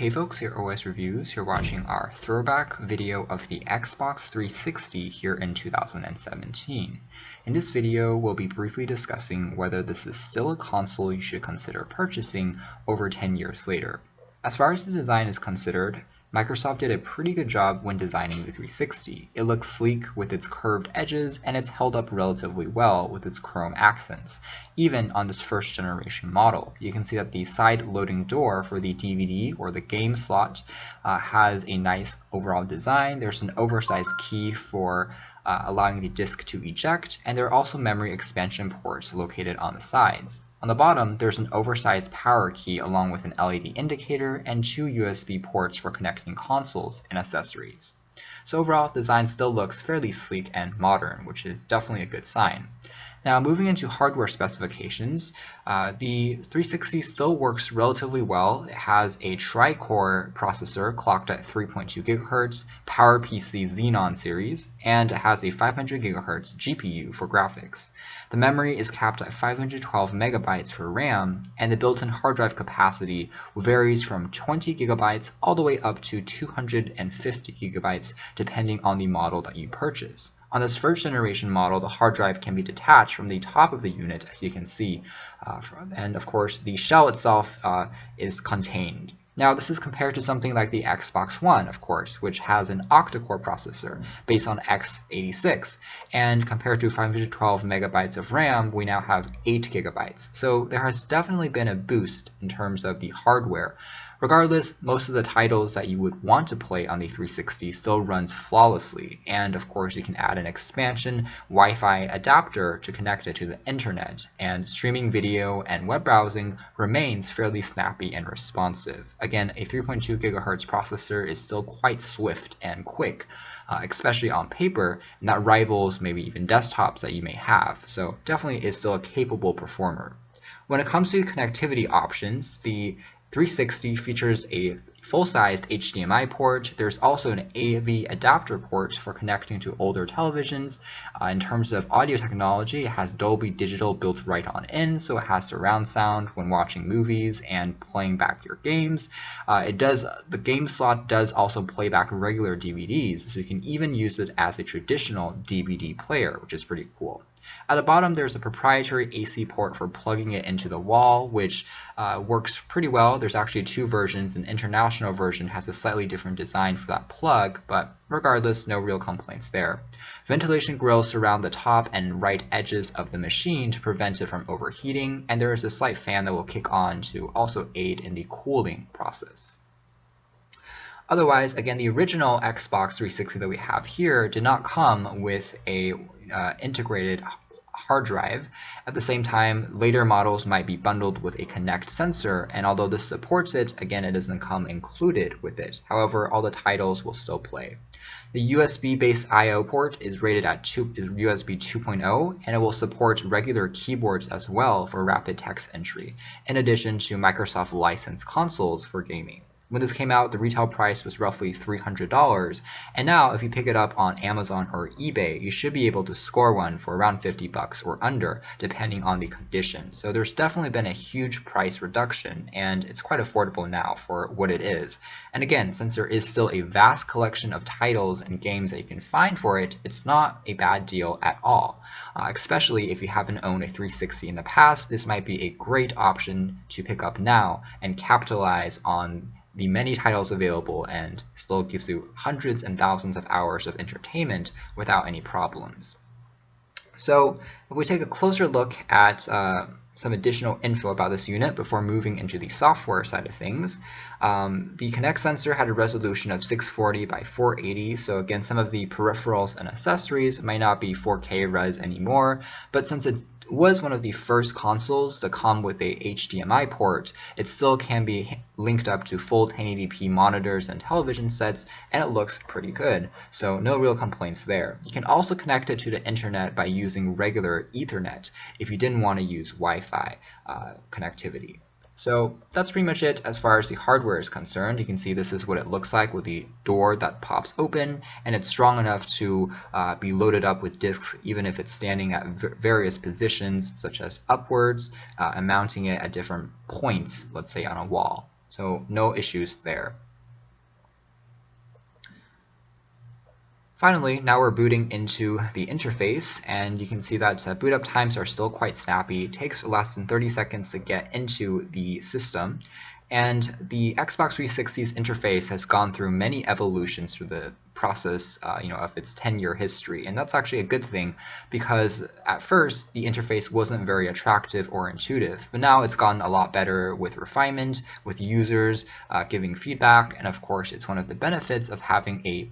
Hey folks, here OS Reviews. You're watching our throwback video of the Xbox 360 here in 2017. In this video, we'll be briefly discussing whether this is still a console you should consider purchasing over 10 years later. As far as the design is considered, Microsoft did a pretty good job when designing the 360. It looks sleek with its curved edges, and it's held up relatively well with its chrome accents, even on this first generation model. You can see that the side loading door for the DVD or the game slot has a nice overall design. There's an oversized key for allowing the disc to eject, and there are also memory expansion ports located on the sides. On the bottom, there's an oversized power key along with an LED indicator and 2 USB ports for connecting consoles and accessories. So overall, design still looks fairly sleek and modern, which is definitely a good sign. Now, moving into hardware specifications, the 360 still works relatively well. It has a tri-core processor clocked at 3.2 GHz, PowerPC Xenon series, and it has a 500 GHz GPU for graphics. The memory is capped at 512 megabytes for RAM, and the built-in hard drive capacity varies from 20 gigabytes all the way up to 250 gigabytes, depending on the model that you purchase. On this first generation model, the hard drive can be detached from the top of the unit, as you can see, and of course the shell itself is contained. Now, this is compared to something like the Xbox One, of course, which has an octa-core processor based on x86, and compared to 512 megabytes of RAM, we now have 8 gigabytes. So there has definitely been a boost in terms of the hardware. Regardless, most of the titles that you would want to play on the 360 still runs flawlessly, and of course you can add an expansion Wi-Fi adapter to connect it to the internet, and streaming video and web browsing remains fairly snappy and responsive. Again, a 3.2 GHz processor is still quite swift and quick, especially on paper, and that rivals maybe even desktops that you may have, so definitely is still a capable performer. When it comes to connectivity options, the 360 features a full-sized HDMI port. There's also an AV adapter port for connecting to older televisions. In terms of audio technology, it has Dolby Digital built right on in, so it has surround sound when watching movies and playing back your games. The game slot does also play back regular DVDs, so you can even use it as a traditional DVD player, which is pretty cool. At the bottom, there's a proprietary AC port for plugging it into the wall, which works pretty well. There's actually 2 versions. An international version has a slightly different design for that plug, but regardless, no real complaints there. Ventilation grills surround the top and right edges of the machine to prevent it from overheating, and there is a slight fan that will kick on to also aid in the cooling process. Otherwise, again, the original Xbox 360 that we have here did not come with a integrated hard drive. At the same time, later models might be bundled with a Kinect sensor, and although this supports it, again, it doesn't come included with it. However, all the titles will still play. The USB-based I/O port is rated at USB 2.0, and it will support regular keyboards as well for rapid text entry, in addition to Microsoft licensed consoles for gaming. When this came out, the retail price was roughly $300, and now if you pick it up on Amazon or eBay, you should be able to score one for around $50 or under, depending on the condition. So there's definitely been a huge price reduction, and it's quite affordable now for what it is. And again, since there is still a vast collection of titles and games that you can find for it, it's not a bad deal at all. Especially if you haven't owned a 360 in the past, this might be a great option to pick up now and capitalize on the many titles available, and still gives you hundreds and thousands of hours of entertainment without any problems. So if we take a closer look at some additional info about this unit before moving into the software side of things, the Kinect sensor had a resolution of 640 by 480, so again, some of the peripherals and accessories might not be 4K res anymore, but since it was one of the first consoles to come with a HDMI port, it still can be linked up to full 1080p monitors and television sets, and it looks pretty good, so no real complaints there. You can also connect it to the internet by using regular Ethernet if you didn't want to use Wi-Fi connectivity. So that's pretty much it as far as the hardware is concerned. You can see this is what it looks like with the door that pops open, and it's strong enough to be loaded up with discs even if it's standing at various positions such as upwards and mounting it at different points, let's say on a wall. So no issues there. Finally, now we're booting into the interface, and you can see that boot up times are still quite snappy. It takes less than 30 seconds to get into the system. And the Xbox 360's interface has gone through many evolutions through the process of its 10-year history. And that's actually a good thing, because at first the interface wasn't very attractive or intuitive, but now it's gotten a lot better with refinement, with users giving feedback, and of course it's one of the benefits of having a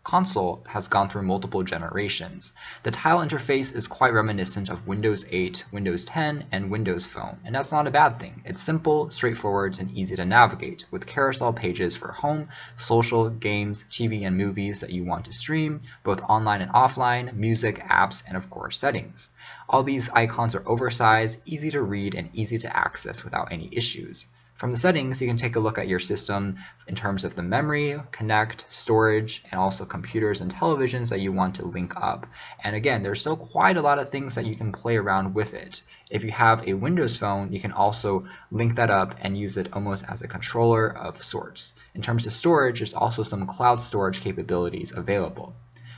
console has gone through multiple generations. The tile interface is quite reminiscent of Windows 8, Windows 10, and Windows Phone, and that's not a bad thing. It's simple, straightforward, and easy to navigate, with carousel pages for home, social, games, TV, and movies that you want to stream, both online and offline, music, apps, and of course settings. All these icons are oversized, easy to read, and easy to access without any issues. From the settings, you can take a look at your system in terms of the memory, Kinect, storage, and also computers and televisions that you want to link up. And again, there's still quite a lot of things that you can play around with it. If you have a Windows phone, you can also link that up and use it almost as a controller of sorts. In terms of storage, there's also some cloud storage capabilities available.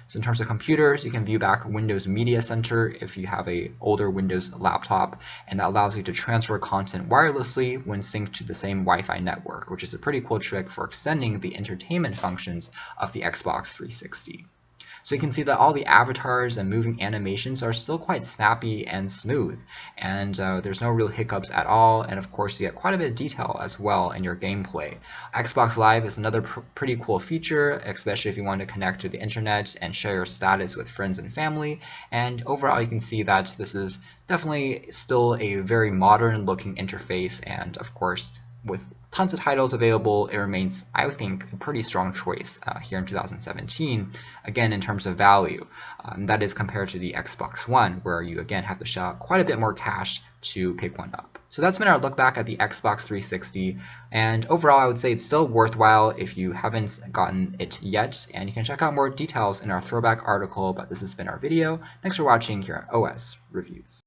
So in terms of computers, you can view back Windows Media Center if you have an older Windows laptop, and that allows you to transfer content wirelessly when synced to the same Wi-Fi network, which is a pretty cool trick for extending the entertainment functions of the Xbox 360. So you can see that all the avatars and moving animations are still quite snappy and smooth, and there's no real hiccups at all, and of course you get quite a bit of detail as well in your gameplay. Xbox Live is another pretty cool feature, especially if you want to connect to the internet and share your status with friends and family, and overall you can see that this is definitely still a very modern looking interface, and of course with tons of titles available, it remains, I think, a pretty strong choice here in 2017, again in terms of value. That is compared to the Xbox One, where you again have to shell out quite a bit more cash to pick one up. So that's been our look back at the Xbox 360, and overall I would say it's still worthwhile if you haven't gotten it yet, and you can check out more details in our throwback article, but this has been our video. Thanks for watching here at OS Reviews.